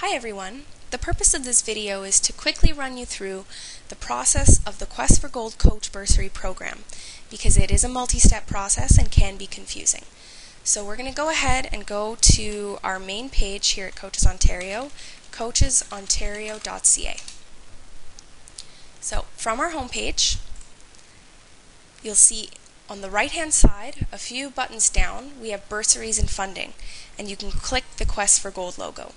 Hi everyone! The purpose of this video is to quickly run you through the process of the Quest for Gold Coach Bursary program, because it is a multi-step process and can be confusing. So we're going to go ahead and go to our main page here at Coaches Ontario, coachesontario.ca. So from our home page, you'll see on the right hand side, a few buttons down, we have bursaries and funding, and you can click the Quest for Gold logo.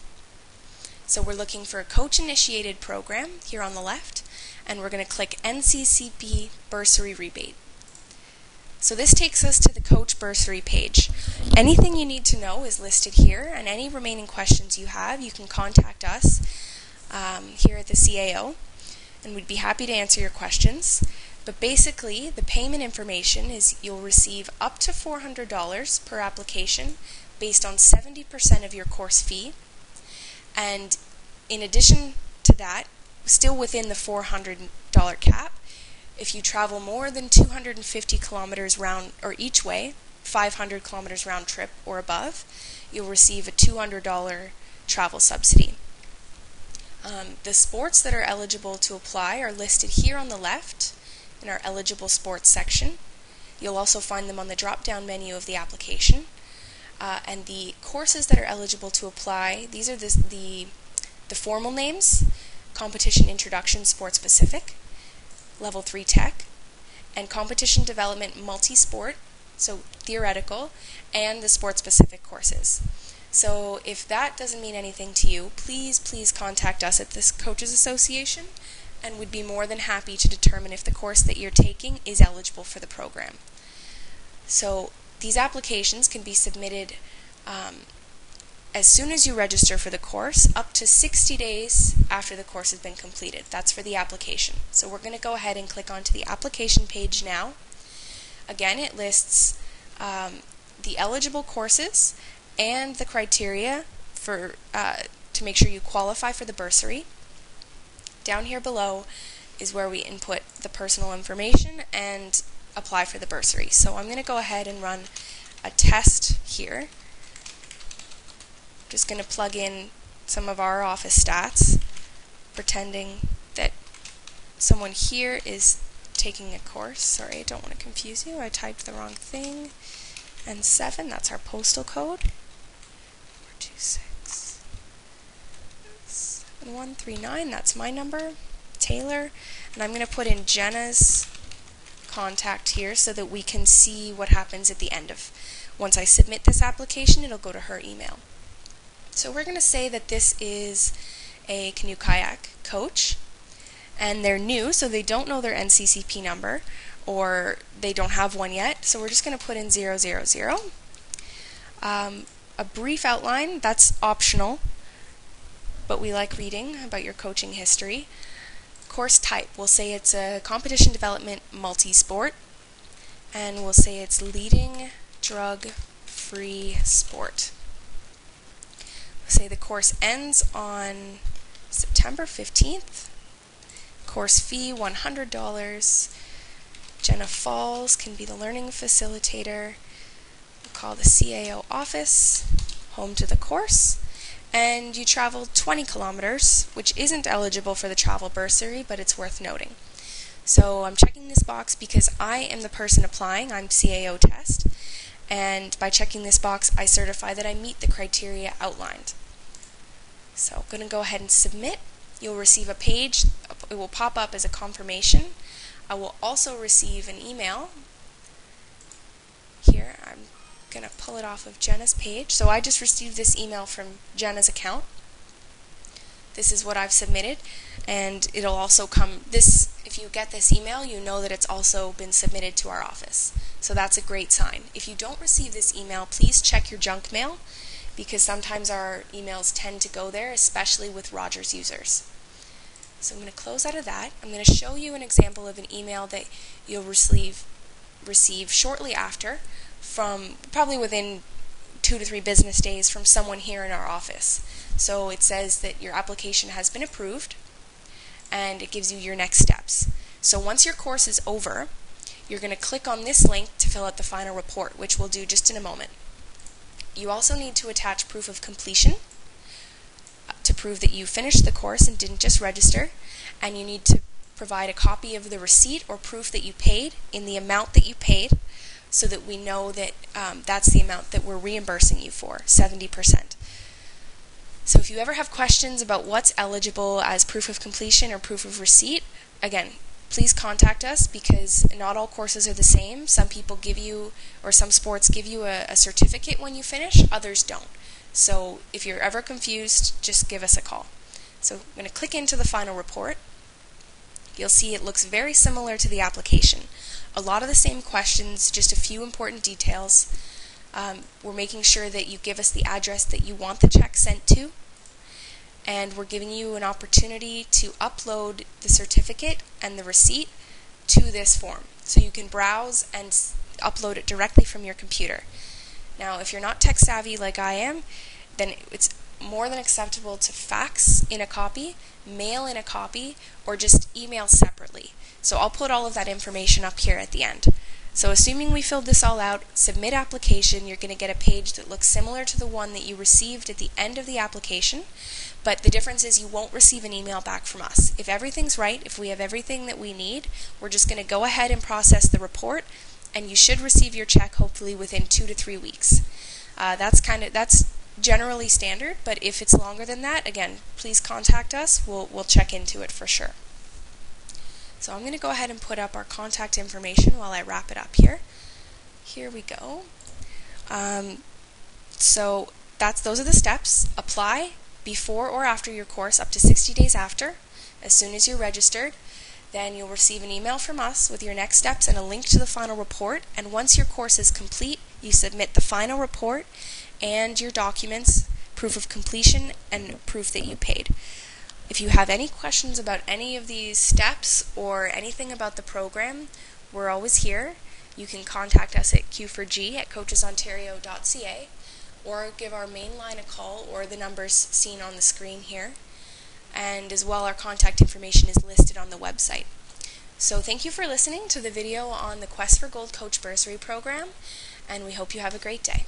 So we're looking for a coach-initiated program here on the left, and we're going to click NCCP Bursary Rebate. So this takes us to the Coach Bursary page. Anything you need to know is listed here, and any remaining questions you have, you can contact us here at the CAO, and we'd be happy to answer your questions. But basically, the payment information is you'll receive up to $400 per application based on 70% of your course fee. And in addition to that, still within the $400 cap, if you travel more than 250 kilometers round or each way, 500 kilometers round trip or above, you'll receive a $200 travel subsidy. The sports that are eligible to apply are listed here on the left in our eligible sports section. You'll also find them on the drop-down menu of the application. And the courses that are eligible to apply, these are the formal names: Competition Introduction Sport Specific, Level 3 Tech, and Competition Development Multi-Sport, so theoretical, and the sport-specific courses. So if that doesn't mean anything to you, please contact us at this Coaches Association, and we'd be more than happy to determine if the course that you're taking is eligible for the program. So these applications can be submitted as soon as you register for the course, up to 60 days after the course has been completed. That's for the application. So we're going to go ahead and click onto the application page now. Again, it lists the eligible courses and the criteria for to make sure you qualify for the bursary. Down here below is where we input the personal information and apply for the bursary. So I'm going to go ahead and run a test here. Just going to plug in some of our office stats, pretending that someone here is taking a course. Sorry, I don't want to confuse you. I typed the wrong thing. And 7, that's our postal code. 426 7139, that's my number. Taylor. And I'm going to put in Jenna's contact here so that we can see what happens at the end of. Once I submit this application, it'll go to her email. So we're going to say that this is a canoe kayak coach, and they're new, so they don't know their NCCP number, or they don't have one yet, so we're just going to put in 000. A brief outline, that's optional, but we like reading about your coaching history. Course type, we'll say it's a competition development multi-sport, and we'll say it's leading drug-free sport. We'll say the course ends on September 15th. Course fee $100. Jenna Falls can be the learning facilitator. We'll call the CAO office, home to the course. And you traveled 20 kilometers, which isn't eligible for the travel bursary, but it's worth noting. So I'm checking this box because I am the person applying. I'm CAO test, and by checking this box, I certify that I meet the criteria outlined. So I'm going to go ahead and submit. You'll receive a page. It will pop up as a confirmation. I will also receive an email. Here, I'm going to pull it off of Jenna's page. So I just received this email from Jenna's account. This is what I've submitted, and it'll also come, if you get this email, you know that it's also been submitted to our office. So that's a great sign. If you don't receive this email, please check your junk mail, because sometimes our emails tend to go there, especially with Rogers users. So I'm going to close out of that. I'm going to show you an example of an email that you'll receive shortly after, from probably within 2 to 3 business days, from someone here in our office. So it says that your application has been approved, and it gives you your next steps. So once your course is over, you're going to click on this link to fill out the final report, which we'll do just in a moment. You also need to attach proof of completion. To prove that you finished the course and didn't just register, and you need to provide a copy of the receipt or proof that you paid in the amount that you paid, so that we know that that's the amount that we're reimbursing you for, 70%. So if you ever have questions about what's eligible as proof of completion or proof of receipt, again, please contact us, because not all courses are the same. Some people give you, or some sports give you a certificate when you finish, others don't. So if you're ever confused, just give us a call. So I'm going to click into the final report. You'll see it looks very similar to the application. A lot of the same questions, just a few important details. We're making sure that you give us the address that you want the check sent to, and we're giving you an opportunity to upload the certificate and the receipt to this form, so you can browse and upload it directly from your computer. Now, if you're not tech savvy like I am, then it's more than acceptable to fax in a copy, mail in a copy, or just email separately. So I'll put all of that information up here at the end. So assuming we filled this all out, submit application, you're going to get a page that looks similar to the one that you received at the end of the application, but the difference is you won't receive an email back from us. If everything's right, if we have everything that we need, we're just going to go ahead and process the report, and you should receive your check hopefully within 2 to 3 weeks. That's generally standard, but if it's longer than that, again, please contact us. We'll check into it for sure. So I'm going to go ahead and put up our contact information while I wrap it up here. Here we go. So those are the steps. Apply before or after your course, up to 60 days after, as soon as you're registered. Then you'll receive an email from us with your next steps and a link to the final report. And once your course is complete, you submit the final report and your documents, proof of completion, and proof that you paid. If you have any questions about any of these steps or anything about the program, we're always here. You can contact us at Q4G at coachesontario.ca, or give our main line a call, or the numbers seen on the screen here. And as well, our contact information is listed on the website. So thank you for listening to the video on the Quest for Gold Coach Bursary program, and we hope you have a great day.